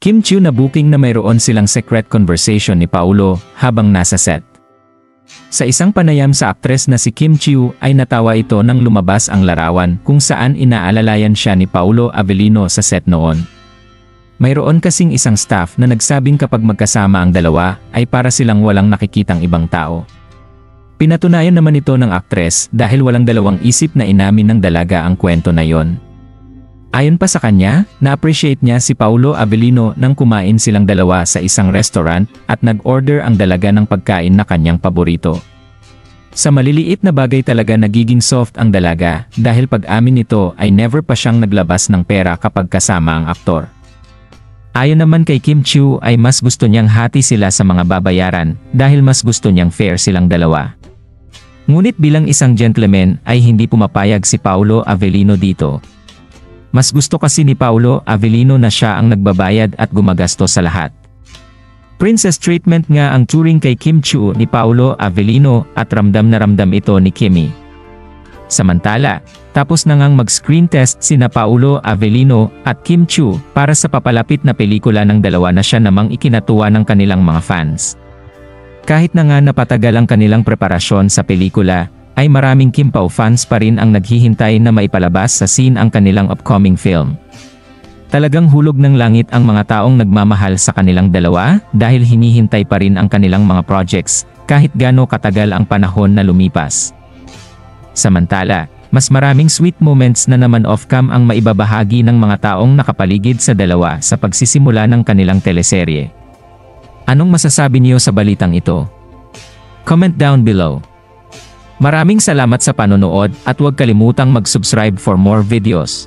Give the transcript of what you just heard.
Kim Chiu na booking na mayroon silang secret conversation ni Paulo habang nasa set. Sa isang panayam sa aktres na si Kim Chiu ay natawa ito nang lumabas ang larawan kung saan inaalalayan siya ni Paulo Avellino sa set noon. Mayroon kasing isang staff na nagsabing kapag magkasama ang dalawa ay para silang walang nakikitang ibang tao. Pinatunayan naman ito ng aktres dahil walang dalawang isip na inamin ng dalaga ang kwento na yon. Ayon pa sa kanya, na-appreciate niya si Paulo Avellino nang kumain silang dalawa sa isang restaurant at nag-order ang dalaga ng pagkain na kanyang paborito. Sa maliliit na bagay talaga nagiging soft ang dalaga dahil pag-amin nito ay never pa siyang naglabas ng pera kapag kasama ang aktor. Ayon naman kay Kim Chiu ay mas gusto niyang hati sila sa mga babayaran dahil mas gusto niyang fair silang dalawa. Ngunit bilang isang gentleman ay hindi pumapayag si Paulo Avellino dito. Mas gusto kasi ni Paulo Avellino na siya ang nagbabayad at gumagasto sa lahat. Princess treatment nga ang turing kay Kim Chiu ni Paulo Avellino at ramdam na ramdam ito ni Kimmy. Samantala, tapos na ngang mag-screen test sina Paulo Avellino at Kim Chiu para sa papalapit na pelikula ng dalawa na siya namang ikinatuwa ng kanilang mga fans. Kahit na nga napatagal ang kanilang preparasyon sa pelikula, ay maraming Kim Pao fans pa rin ang naghihintay na maipalabas sa scene ang kanilang upcoming film. Talagang hulog ng langit ang mga taong nagmamahal sa kanilang dalawa dahil hinihintay pa rin ang kanilang mga projects kahit gaano katagal ang panahon na lumipas. Samantala, mas maraming sweet moments na naman off-cam ang maibabahagi ng mga taong nakapaligid sa dalawa sa pagsisimula ng kanilang teleserye. Anong masasabi niyo sa balitang ito? Comment down below. Maraming salamat sa panonood at huwag kalimutang mag-subscribe for more videos.